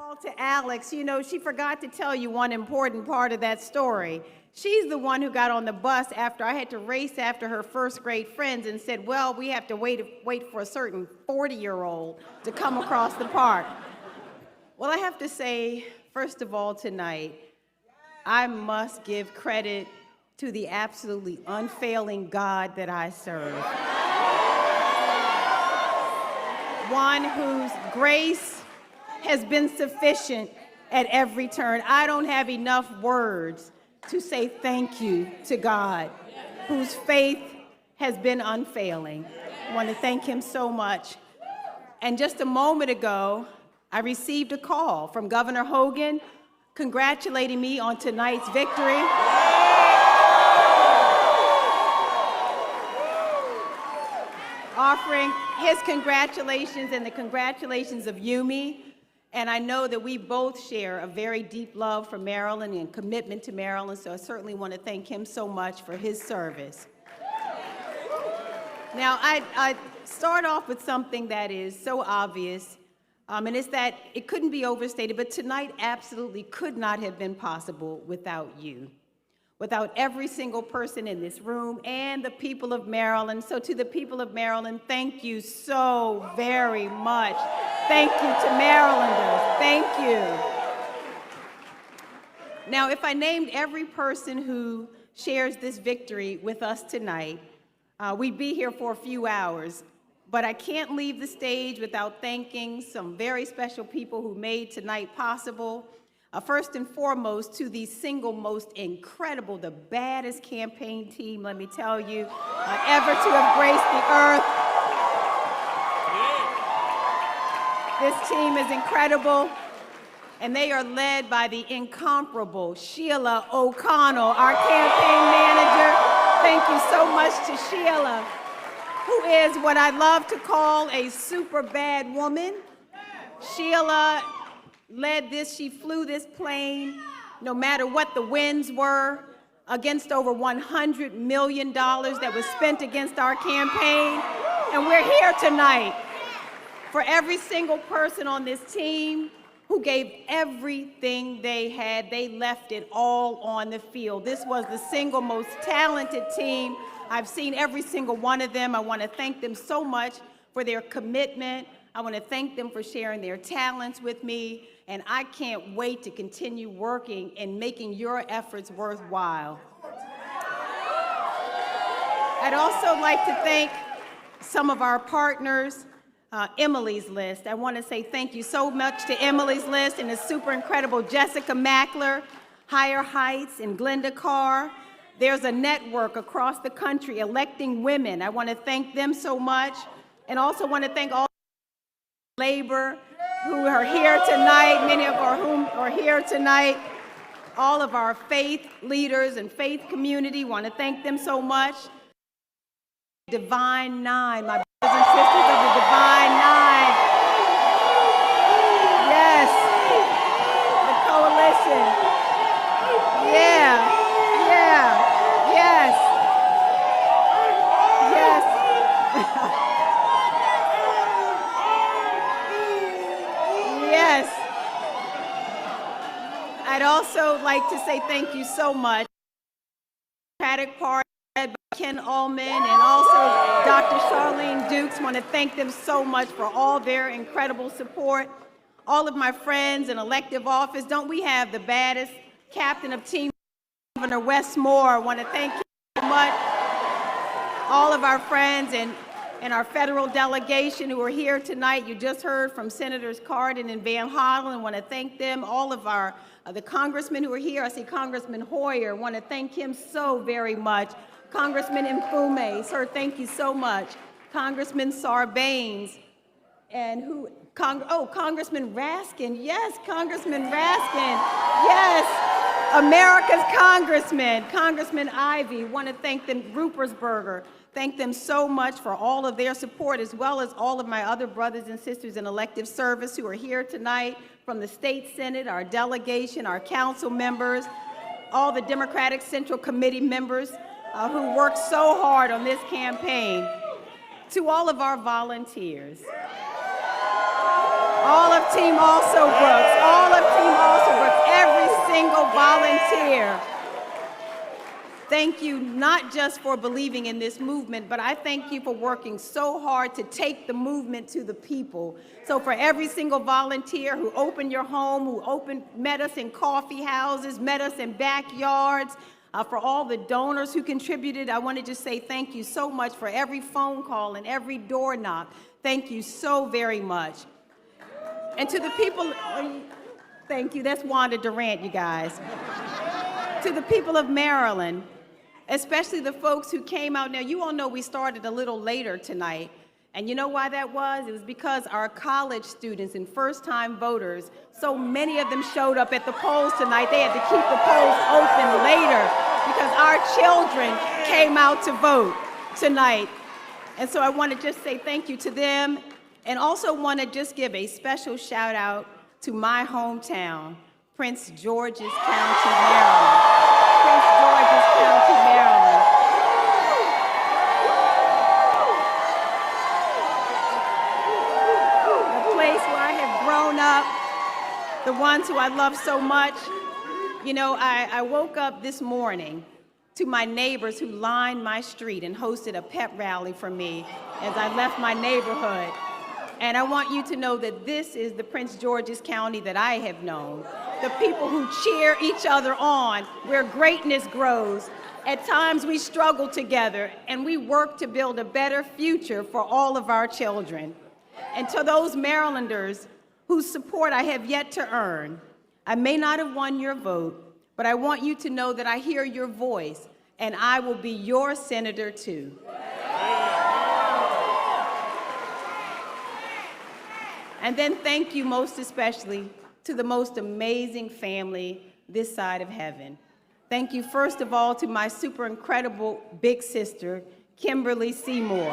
call to Alex, you know, she forgot to tell you one important part of that story. She's the one who got on the bus after I had to race after her first grade friends and said, well, we have to wait for a certain 40-year-old to come across the park. Well, I have to say, first of all, tonight, I must give credit to the absolutely unfailing God that I serve. One whose grace has been sufficient at every turn. I don't have enough words to say thank you to God, whose faith has been unfailing. I want to thank him so much. And just a moment ago, I received a call from Governor Hogan congratulating me on tonight's victory. Offering his congratulations and the congratulations of Yumi. And I know that we both share a very deep love for Maryland and commitment to Maryland, so I certainly want to thank him so much for his service. Now, I start off with something that is so obvious, and it's that it couldn't be overstated, but tonight absolutely could not have been possible without you, without every single person in this room and the people of Maryland. So to the people of Maryland, thank you so very much. Thank you to Marylanders. Thank you. Now, if I named every person who shares this victory with us tonight, we'd be here for a few hours. But I can't leave the stage without thanking some very special people who made tonight possible. First and foremost, to the single most incredible, the baddest campaign team, let me tell you, ever to have graced the earth. This team is incredible, and they are led by the incomparable Sheila O'Connell, our campaign manager. Thank you so much to Sheila, who is what I love to call a super bad woman. Sheila led this, she flew this plane, no matter what the winds were, against over $100 million that was spent against our campaign. And we're here tonight for every single person on this team who gave everything they had. They left it all on the field. This was the single most talented team. I've seen every single one of them. I want to thank them so much for their commitment. I want to thank them for sharing their talents with me. And I can't wait to continue working and making your efforts worthwhile. I'd also like to thank some of our partners. Emily's List. I want to say thank you so much to Emily's List and the super incredible Jessica Mackler, Higher Heights, and Glenda Carr. There's a network across the country electing women. I want to thank them so much, and also want to thank all labor who are here tonight, many of whom are here tonight. All of our faith leaders and faith community, want to thank them so much. Divine Nine, my brothers and sisters of the Divine Nine. Yes, the coalition. Yeah, yes. Yes. I'd also like to say thank you so much. Democratic Party, led by Ken Ullman, and also Dr. Charlene Dukes. Want to thank them so much for all their incredible support. All of my friends in elective office. Don't we have the baddest captain of team, Governor Wes Moore? Want to thank you so much. All of our friends and our federal delegation who are here tonight. You just heard from Senators Cardin and Van Hollen. Want to thank them. All of our the congressmen who are here. I see Congressman Hoyer. Want to thank him so very much. Congressman Mfume, sir, thank you so much. Congressman Sarbanes, and Congressman Raskin. Yes, Congressman Raskin. Yes, America's congressman, Congressman Ivey. Want to thank them, Rupersberger. Thank them so much for all of their support, as well as all of my other brothers and sisters in elective service who are here tonight, from the State Senate, our delegation, our council members, all the Democratic Central Committee members who worked so hard on this campaign, to all of our volunteers, all of Team Also Brooks, all single volunteer. Thank you not just for believing in this movement, but I thank you for working so hard to take the movement to the people. So for every single volunteer who opened your home, who met us in coffee houses, met us in backyards, for all the donors who contributed, I want to just say thank you so much for every phone call and every door knock. Thank you so very much. And to the people, thank you, that's Wanda Durant, you guys. To the people of Maryland, especially the folks who came out. Now, you all know we started a little later tonight, and you know why that was? It was because our college students and first-time voters, so many of them showed up at the polls tonight. They had to keep the polls open later because our children came out to vote tonight. And so I want to just say thank you to them, and also want to just give a special shout out to my hometown, Prince George's County, Maryland. Prince George's County, Maryland. The place where I have grown up, the ones who I love so much. You know, I woke up this morning to my neighbors who lined my street and hosted a pep rally for me as I left my neighborhood. And I want you to know that this is the Prince George's County that I have known. The people who cheer each other on, where greatness grows. At times we struggle together and we work to build a better future for all of our children. And to those Marylanders whose support I have yet to earn, I may not have won your vote, but I want you to know that I hear your voice and I will be your senator too. And then thank you most especially to the most amazing family this side of heaven. Thank you first of all to my super incredible big sister, Kimberly Seymour,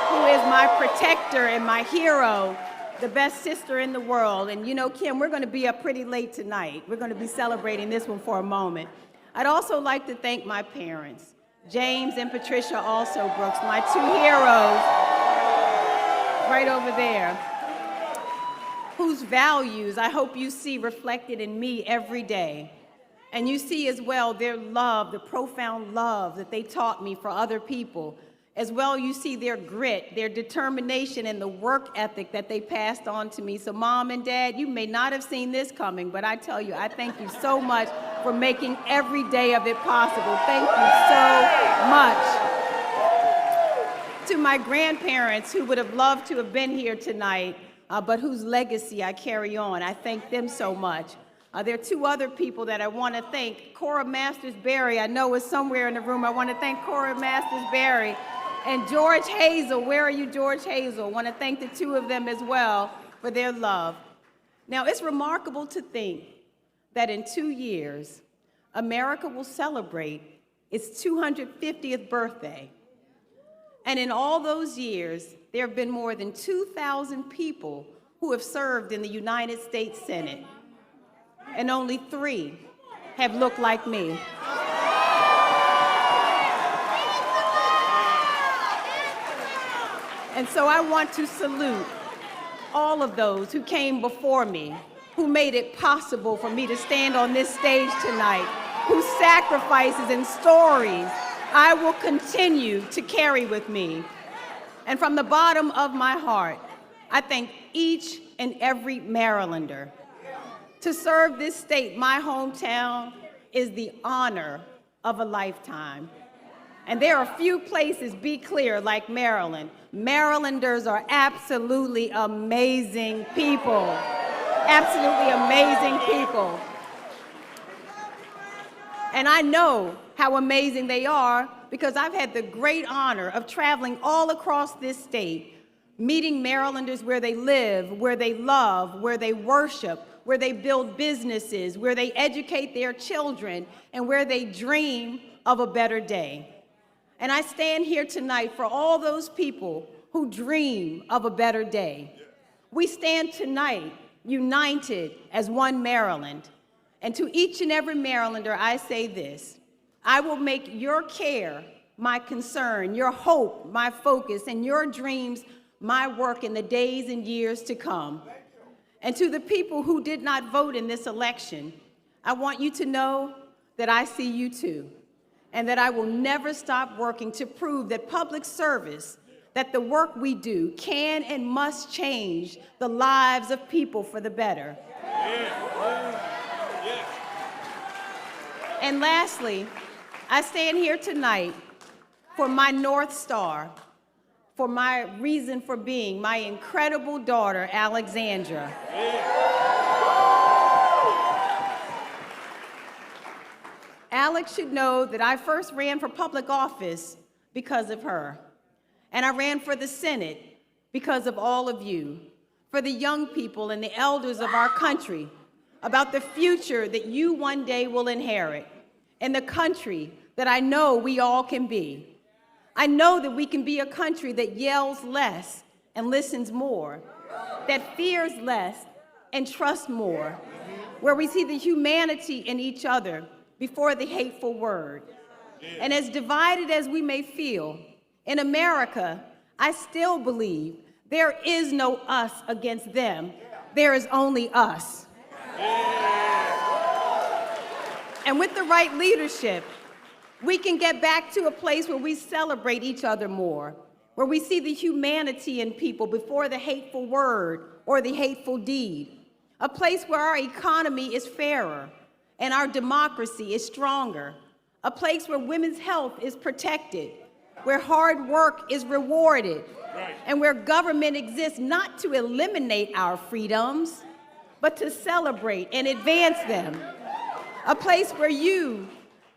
who is my protector and my hero, the best sister in the world. And you know, Kim, we're going to be up pretty late tonight. We're going to be celebrating this one for a moment. I'd also like to thank my parents, James and Patricia Also Brooks, my two heroes, right over there, whose values I hope you see reflected in me every day. And you see as well their love, the profound love that they taught me for other people. As well, you see their grit, their determination, and the work ethic that they passed on to me. So Mom and Dad, you may not have seen this coming, but I tell you, I thank you so much for making every day of it possible. Thank you so much. To my grandparents who would have loved to have been here tonight, but whose legacy I carry on, I thank them so much. There are two other people that I want to thank. Cora Masters-Berry, I know is somewhere in the room. I want to thank Cora Masters-Berry. And George Hazel, where are you, George Hazel? I want to thank the two of them as well for their love. Now, it's remarkable to think that in 2 years, America will celebrate its 250th birthday. And in all those years, there have been more than 2,000 people who have served in the United States Senate, and only 3 have looked like me. And so I want to salute all of those who came before me, who made it possible for me to stand on this stage tonight, whose sacrifices and stories I will continue to carry with me. And from the bottom of my heart, I thank each and every Marylander. To serve this state, my hometown, is the honor of a lifetime. And there are few places, be clear, like Maryland. Marylanders are absolutely amazing people. Absolutely amazing people. And I know how amazing they are because I've had the great honor of traveling all across this state, meeting Marylanders where they live, where they love, where they worship, where they build businesses, where they educate their children, and where they dream of a better day. And I stand here tonight for all those people who dream of a better day. We stand tonight united as one Maryland. And to each and every Marylander, I say this: I will make your care my concern, your hope my focus, and your dreams my work in the days and years to come. And to the people who did not vote in this election, I want you to know that I see you too, and that I will never stop working to prove that public service, that the work we do can and must change the lives of people for the better. And lastly, I stand here tonight for my North Star, for my reason for being, my incredible daughter, Alexandra. Alex should know that I first ran for public office because of her. And I ran for the Senate because of all of you, for the young people and the elders of our country, about the future that you one day will inherit, and the country that I know we all can be. I know that we can be a country that yells less and listens more, that fears less and trusts more, where we see the humanity in each other before the hateful word. And as divided as we may feel, in America, I still believe there is no us against them. There is only us. And with the right leadership, we can get back to a place where we celebrate each other more, where we see the humanity in people before the hateful word or the hateful deed, a place where our economy is fairer and our democracy is stronger, a place where women's health is protected, where hard work is rewarded, and where government exists not to eliminate our freedoms, but to celebrate and advance them, a place where you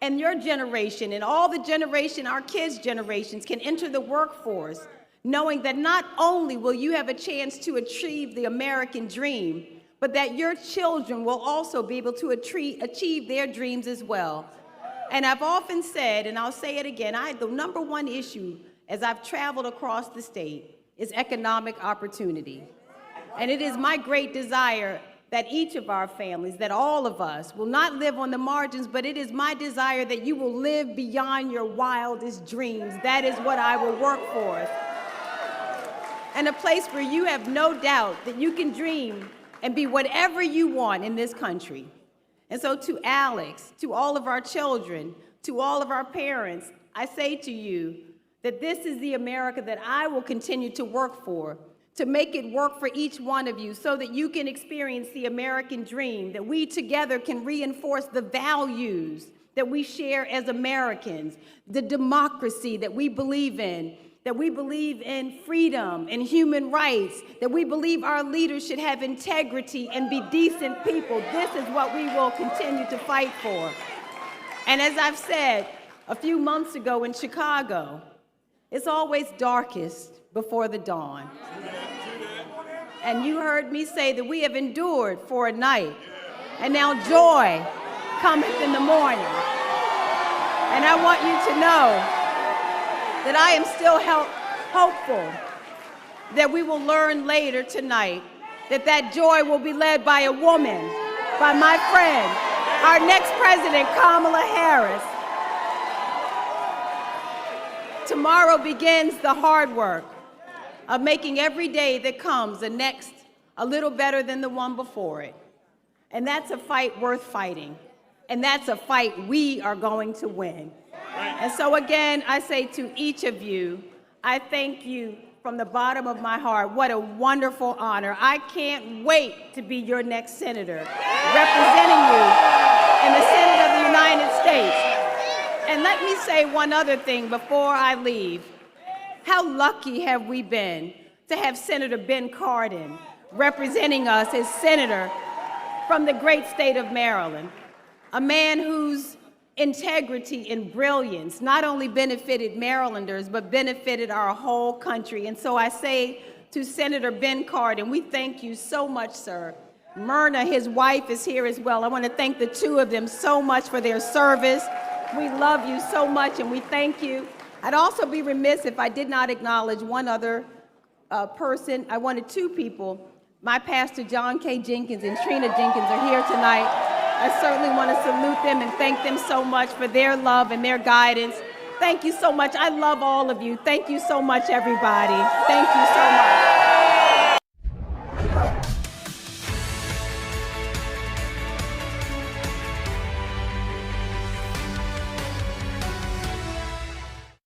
and your generation and all the generation, our kids' generations, can enter the workforce knowing that not only will you have a chance to achieve the American dream, but that your children will also be able to achieve their dreams as well. And I've often said, and I'll say it again, the number one issue as I've traveled across the state is economic opportunity. And it is my great desire that each of our families, that all of us will not live on the margins, but it is my desire that you will live beyond your wildest dreams. That is what I will work for. And a place where you have no doubt that you can dream and be whatever you want in this country. And so to Alex, to all of our children, to all of our parents, I say to you that this is the America that I will continue to work for, to make it work for each one of you so that you can experience the American dream, that we together can reinforce the values that we share as Americans, the democracy that we believe in, that we believe in freedom and human rights, that we believe our leaders should have integrity and be decent people. This is what we will continue to fight for. And as I've said a few months ago in Chicago, it's always darkest before the dawn. And you heard me say that we have endured for a night, and now joy cometh in the morning. And I want you to know that I am still hopeful that we will learn later tonight that that joy will be led by a woman, by my friend, our next president, Kamala Harris. Tomorrow begins the hard work of making every day that comes the next a little better than the one before it. And that's a fight worth fighting. And that's a fight we are going to win. And so again, I say to each of you, I thank you from the bottom of my heart. What a wonderful honor. I can't wait to be your next senator, representing you in the Senate of the United States. And let me say one other thing before I leave. How lucky have we been to have Senator Ben Cardin representing us as senator from the great state of Maryland, a man whose integrity and brilliance not only benefited Marylanders, but benefited our whole country. And so I say to Senator Ben Cardin, we thank you so much, sir. Myrna, his wife, is here as well. I want to thank the two of them so much for their service. We love you so much, and we thank you. I'd also be remiss if I did not acknowledge one other person. I wanted two people. My pastor, John K. Jenkins, and Trina Jenkins are here tonight. I certainly want to salute them and thank them so much for their love and their guidance. Thank you so much. I love all of you. Thank you so much, everybody. Thank you so much.